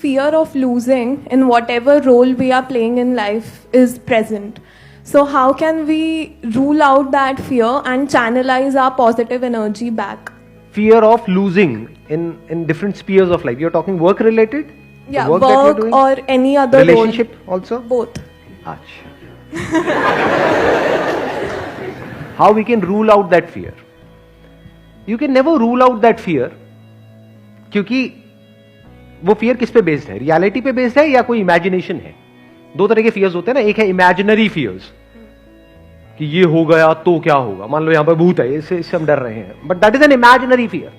Fear of losing in whatever role we are playing in life is present. So how can we rule out that fear and channelize our positive energy back? Fear of losing in different spheres of life. You're talking work related? Yeah, work work that you're doing? or any other relationship role. also? Both. Achha. How we can rule out that fear? You can never rule out that fear क्योंकि वो fear किस पे based है? Reality पे based है या कोई imagination है? दो तरह के फियर्स होते हैं ना, एक है इमेजिनरी फियर्स कि ये हो गया तो क्या होगा, मान लो यहां पर भूत है, इससे हम डर रहे हैं, but that is an imaginary fear,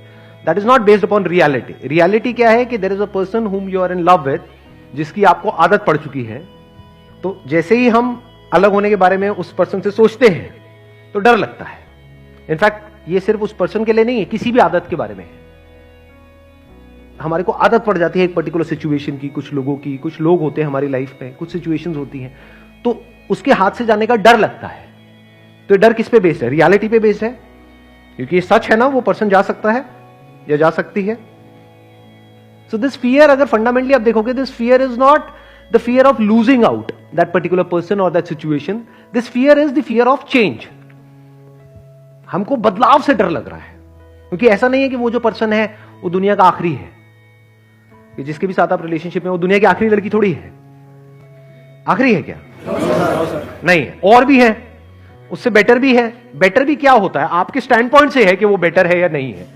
that is not based upon reality. Reality क्या है कि there is a person whom you are in love with, जिसकी आपको आदत पड़ चुकी है, तो जैसे ही हम अलग होने के बारे में उस पर्सन से सोचते हैं तो डर लगता है. इनफैक्ट ये सिर्फ उस पर्सन के लिए नहीं है, किसी भी आदत के बारे में है. हमारे को आदत पड़ जाती है एक पर्टिकुलर सिचुएशन की, कुछ लोगों की, कुछ लोग होते हैं हमारी लाइफ में, कुछ सिचुएशंस होती हैं, तो उसके हाथ से जाने का डर लगता है. तो डर किस पे बेस्ड है? रियलिटी पे बेस्ड है, क्योंकि ये सच है ना, वो पर्सन जा सकता है या जा सकती है. सो दिस फियर, अगर फंडामेंटली आप देखोगे, this fear is not the fear of losing out that particular person और that situation. This fear is the fear of change. हमको बदलाव से डर लग रहा है, क्योंकि ऐसा नहीं है कि वो जो पर्सन है वो दुनिया का आखिरी है, कि जिसके भी साथ आप रिलेशनशिप में, वो दुनिया की आखिरी लड़की थोड़ी है. आखिरी है क्या? नहीं है, और भी है, उससे बेटर भी है. बेटर भी क्या होता है? आपके स्टैंड पॉइंट से है कि वो बेटर है या नहीं है.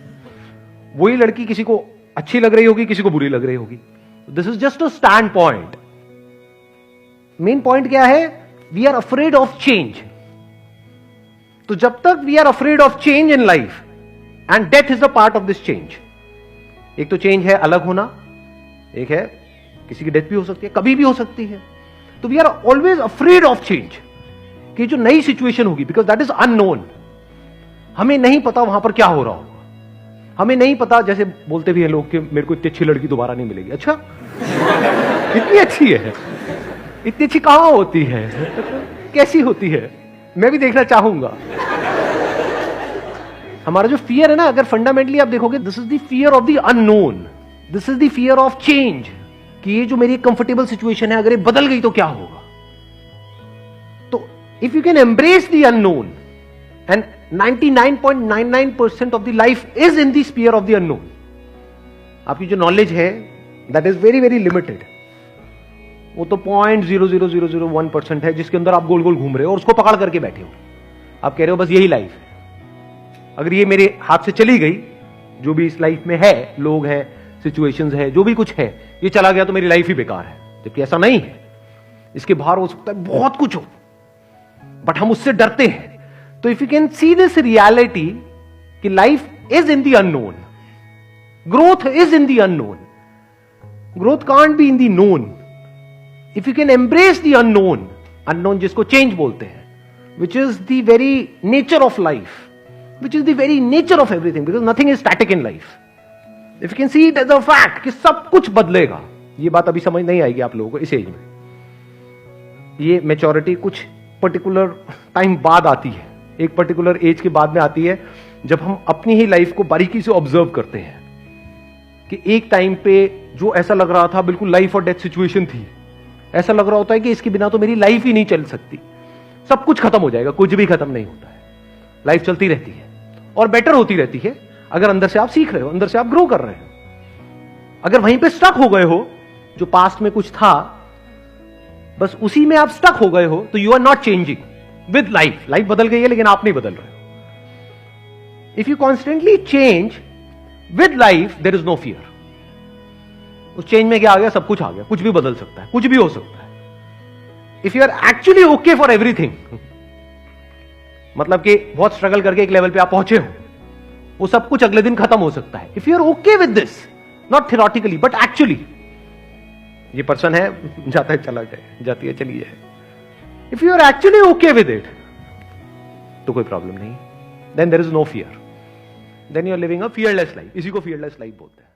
वही लड़की किसी को अच्छी लग रही होगी, किसी को बुरी लग रही होगी. This is just a standpoint. Main point क्या है? We are afraid of change. तो जब तक we are afraid of change in life, and death is a part of this change. एक तो चेंज है अलग होना, एक है किसी की डेथ भी हो सकती है, कभी भी हो सकती है. तो we are always afraid of change, कि जो नई सिचुएशन होगी, बिकॉज दैट इज अननोन. हमें नहीं पता वहां पर क्या हो रहा होगा, हमें नहीं पता. जैसे बोलते भी हैं लोग कि मेरे को इतनी अच्छी लड़की दोबारा नहीं मिलेगी. अच्छा इतनी अच्छी है? इतनी अच्छी कहां होती है? कैसी होती है? मैं भी देखना चाहूंगा. हमारा जो फियर है ना, अगर फंडामेंटली आप देखोगे, this is the fear of the unknown, this is the fear of change. कि ये जो मेरी कंफर्टेबल सिचुएशन है, अगर ये बदल गई तो क्या होगा. तो if you can embrace the unknown, and 99.99% of the life is in the sphere of the unknown. आपकी जो नॉलेज है that is very very limited. वो तो 0.00001% है, जिसके अंदर आप गोल गोल घूम रहे हो और उसको पकड़ करके बैठे हो. आप कह रहे हो बस यही लाइफ है. अगर ये मेरे हाथ से चली गई, जो भी इस लाइफ में है, लोग हैं, सिचुएशंस है, जो भी कुछ है, ये चला गया तो मेरी लाइफ ही बेकार है. जबकि ऐसा नहीं है. इसके बाहर हो सकता है बहुत कुछ हो, बट हम उससे डरते हैं. तो if you can see this reality कि life is in the unknown, growth is in the unknown, growth can't be in the known. If you can embrace the unknown, unknown जिसको चेंज बोलते हैं, which is the very nature of life, which is the very nature of everything, because nothing is static in life. If you can see it as a fact कि सब कुछ बदलेगा. ये बात अभी समझ नहीं आएगी आप लोगों को इस एज में. ये मैच्योरिटी कुछ पर्टिकुलर टाइम बाद आती है, एक पर्टिकुलर एज के बाद में आती है, जब हम अपनी ही लाइफ को बारीकी से ऑब्जर्व करते हैं कि एक टाइम पे जो ऐसा लग रहा था बिल्कुल लाइफ और डेथ सिचुएशन थी, ऐसा लग रहा होता है कि इसके बिना तो मेरी लाइफ ही नहीं चल सकती. सब कुछ खत्म हो जाएगा. कुछ भी खत्म नहीं होता है. लाइफ चलती रहती है और बेटर होती रहती है, अगर अंदर से आप सीख रहे हो, अंदर से आप ग्रो कर रहे हो. अगर वहीं पे स्टक हो गए हो, जो पास्ट में कुछ था, बस उसी में आप स्टक हो गए हो, तो you are not changing with life. Life बदल गई है लेकिन आप नहीं बदल रहे हो. If you constantly change with life, there is no fear. उस चेंज में क्या आ गया? सब कुछ आ गया. कुछ भी बदल सकता है, कुछ भी हो सकता है. If you are actually okay for everything, मतलब कि बहुत स्ट्रगल करके एक लेवल पे आप पहुंचे हो, वो सब कुछ अगले दिन खत्म हो सकता है. If you are okay with this, not theoretically but actually, ये पर्सन है, जाता है चला जाए, जाती है चली जाए. If you are actually okay with it, तो कोई प्रॉब्लम नहीं. Then there is no fear. Then you are living a fearless life. इसी को फियरलेस लाइफ बोलते हैं.